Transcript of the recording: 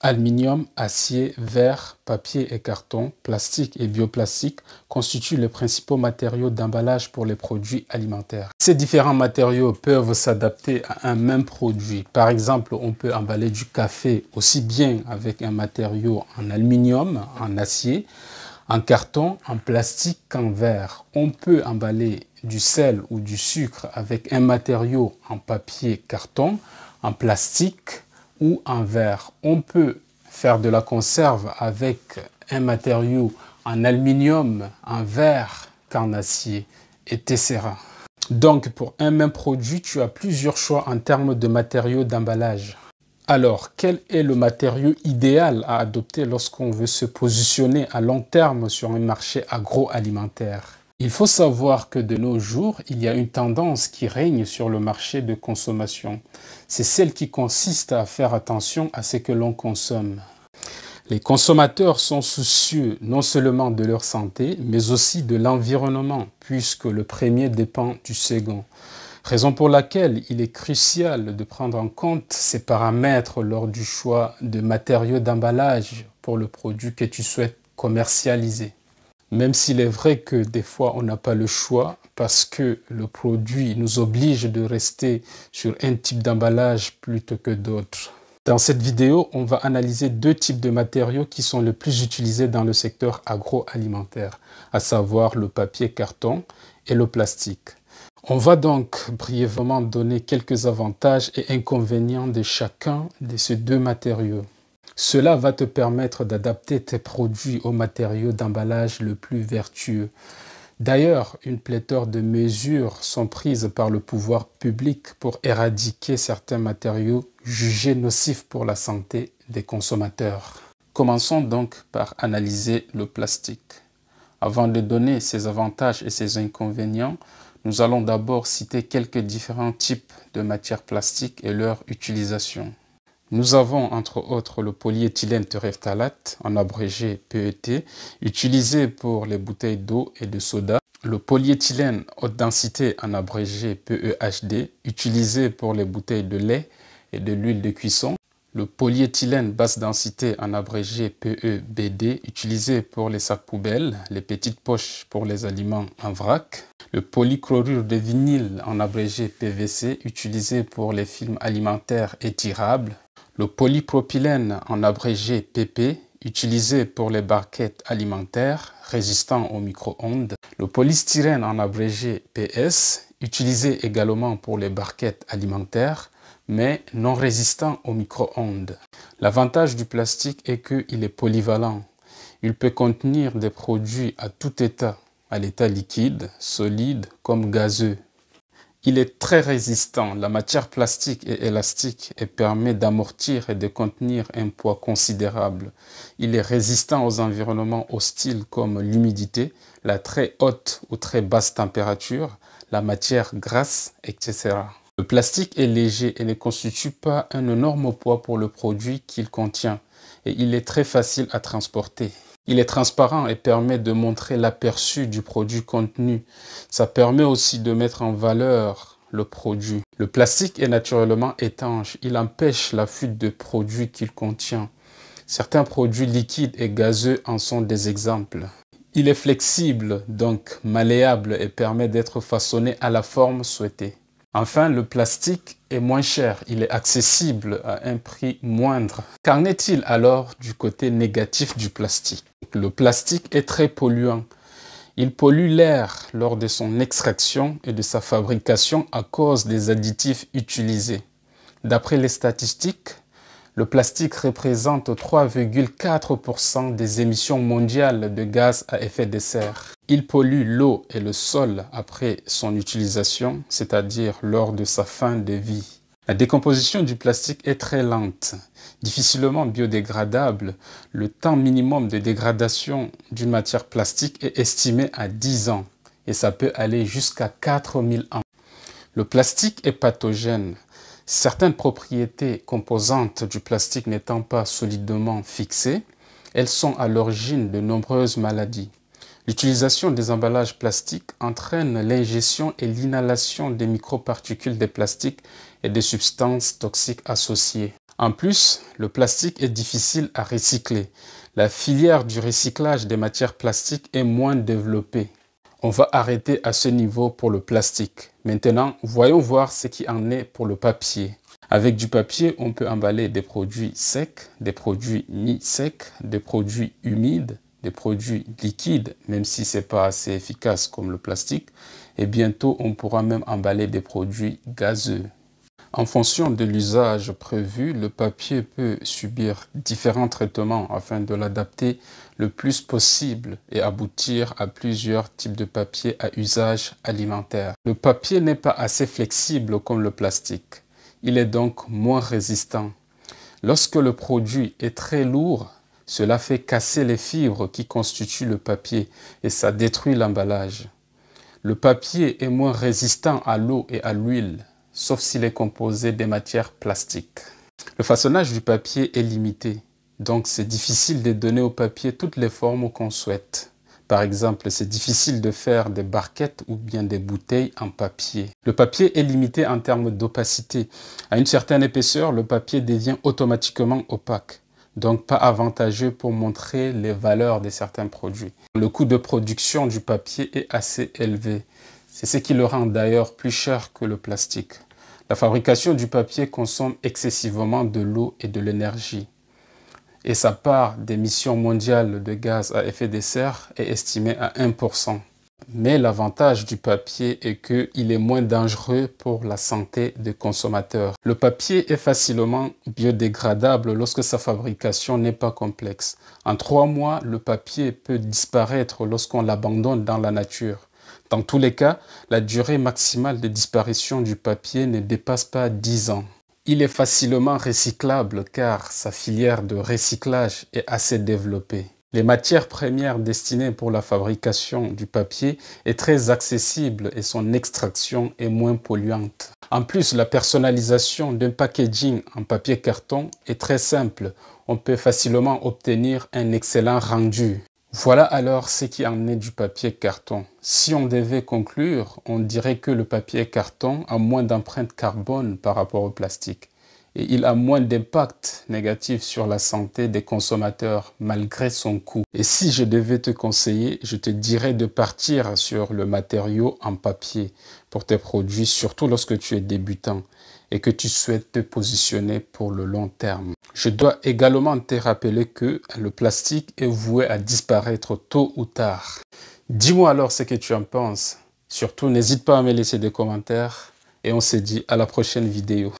Aluminium, acier, verre, papier et carton, plastique et bioplastique constituent les principaux matériaux d'emballage pour les produits alimentaires. Ces différents matériaux peuvent s'adapter à un même produit. Par exemple, on peut emballer du café aussi bien avec un matériau en aluminium, en acier, en carton, en plastique qu'en verre. On peut emballer du sel ou du sucre avec un matériau en papier, carton, en plastique ou en verre. On peut faire de la conserve avec un matériau en aluminium, en verre qu'en acier, etc. Donc, pour un même produit, tu as plusieurs choix en termes de matériaux d'emballage. Alors, quel est le matériau idéal à adopter lorsqu'on veut se positionner à long terme sur un marché agroalimentaire? Il faut savoir que de nos jours, il y a une tendance qui règne sur le marché de consommation. C'est celle qui consiste à faire attention à ce que l'on consomme. Les consommateurs sont soucieux non seulement de leur santé, mais aussi de l'environnement, puisque le premier dépend du second. Raison pour laquelle il est crucial de prendre en compte ces paramètres lors du choix de matériaux d'emballage pour le produit que tu souhaites commercialiser. Même s'il est vrai que des fois on n'a pas le choix parce que le produit nous oblige de rester sur un type d'emballage plutôt que d'autres. Dans cette vidéo, on va analyser deux types de matériaux qui sont les plus utilisés dans le secteur agroalimentaire, à savoir le papier carton et le plastique. On va donc brièvement donner quelques avantages et inconvénients de chacun de ces deux matériaux. Cela va te permettre d'adapter tes produits au matériau d'emballage le plus vertueux. D'ailleurs, une pléthore de mesures sont prises par le pouvoir public pour éradiquer certains matériaux jugés nocifs pour la santé des consommateurs. Commençons donc par analyser le plastique. Avant de donner ses avantages et ses inconvénients, nous allons d'abord citer quelques différents types de matières plastiques et leur utilisation. Nous avons entre autres le polyéthylène terephthalate, en abrégé PET, utilisé pour les bouteilles d'eau et de soda. Le polyéthylène haute densité, en abrégé PEHD, utilisé pour les bouteilles de lait et de l'huile de cuisson. Le polyéthylène basse densité, en abrégé PEBD, utilisé pour les sacs poubelles, les petites poches pour les aliments en vrac. Le polychlorure de vinyle, en abrégé PVC, utilisé pour les films alimentaires étirables. Le polypropylène, en abrégé PP, utilisé pour les barquettes alimentaires résistants au micro-ondes. Le polystyrène, en abrégé PS, utilisé également pour les barquettes alimentaires, mais non résistant au micro-ondes. L'avantage du plastique est qu'il est polyvalent. Il peut contenir des produits à tout état, à l'état liquide, solide comme gazeux. Il est très résistant, la matière plastique est élastique et permet d'amortir et de contenir un poids considérable. Il est résistant aux environnements hostiles comme l'humidité, la très haute ou très basse température, la matière grasse, etc. Le plastique est léger et ne constitue pas un énorme poids pour le produit qu'il contient et il est très facile à transporter. Il est transparent et permet de montrer l'aperçu du produit contenu. Ça permet aussi de mettre en valeur le produit. Le plastique est naturellement étanche. Il empêche la fuite de produits qu'il contient. Certains produits liquides et gazeux en sont des exemples. Il est flexible, donc malléable et permet d'être façonné à la forme souhaitée. Enfin, le plastique est moins cher, il est accessible à un prix moindre. Qu'en est-il alors du côté négatif du plastique? Le plastique est très polluant. Il pollue l'air lors de son extraction et de sa fabrication à cause des additifs utilisés. D'après les statistiques, le plastique représente 3,4% des émissions mondiales de gaz à effet de serre. Il pollue l'eau et le sol après son utilisation, c'est-à-dire lors de sa fin de vie. La décomposition du plastique est très lente, difficilement biodégradable. Le temps minimum de dégradation d'une matière plastique est estimé à 10 ans et ça peut aller jusqu'à 4000 ans. Le plastique est pathogène. Certaines propriétés composantes du plastique n'étant pas solidement fixées, elles sont à l'origine de nombreuses maladies. L'utilisation des emballages plastiques entraîne l'ingestion et l'inhalation des microparticules des plastiques et des substances toxiques associées. En plus, le plastique est difficile à recycler. La filière du recyclage des matières plastiques est moins développée. On va arrêter à ce niveau pour le plastique. Maintenant, voyons voir ce qui en est pour le papier. Avec du papier, on peut emballer des produits secs, des produits mi-secs, des produits humides, des produits liquides, même si ce n'est pas assez efficace comme le plastique. Et bientôt, on pourra même emballer des produits gazeux. En fonction de l'usage prévu, le papier peut subir différents traitements afin de l'adapter le plus possible et aboutir à plusieurs types de papier à usage alimentaire. Le papier n'est pas assez flexible comme le plastique. Il est donc moins résistant. Lorsque le produit est très lourd, cela fait casser les fibres qui constituent le papier et ça détruit l'emballage. Le papier est moins résistant à l'eau et à l'huile, sauf s'il est composé des matières plastiques. Le façonnage du papier est limité, donc c'est difficile de donner au papier toutes les formes qu'on souhaite. Par exemple, c'est difficile de faire des barquettes ou bien des bouteilles en papier. Le papier est limité en termes d'opacité. À une certaine épaisseur, le papier devient automatiquement opaque, donc pas avantageux pour montrer les valeurs de certains produits. Le coût de production du papier est assez élevé. C'est ce qui le rend d'ailleurs plus cher que le plastique. La fabrication du papier consomme excessivement de l'eau et de l'énergie. Et sa part d'émissions mondiales de gaz à effet de serre est estimée à 1%. Mais l'avantage du papier est qu'il est moins dangereux pour la santé des consommateurs. Le papier est facilement biodégradable lorsque sa fabrication n'est pas complexe. En 3 mois, le papier peut disparaître lorsqu'on l'abandonne dans la nature. Dans tous les cas, la durée maximale de disparition du papier ne dépasse pas 10 ans. Il est facilement recyclable car sa filière de recyclage est assez développée. Les matières premières destinées pour la fabrication du papier est très accessible et son extraction est moins polluante. En plus, la personnalisation d'un packaging en papier carton est très simple. On peut facilement obtenir un excellent rendu. Voilà alors ce qui en est du papier carton. Si on devait conclure, on dirait que le papier carton a moins d'empreinte carbone par rapport au plastique. Et il a moins d'impact négatif sur la santé des consommateurs malgré son coût. Et si je devais te conseiller, je te dirais de partir sur le matériau en papier pour tes produits, surtout lorsque tu es débutant et que tu souhaites te positionner pour le long terme. Je dois également te rappeler que le plastique est voué à disparaître tôt ou tard. Dis-moi alors ce que tu en penses. Surtout, n'hésite pas à me laisser des commentaires et on se dit à la prochaine vidéo.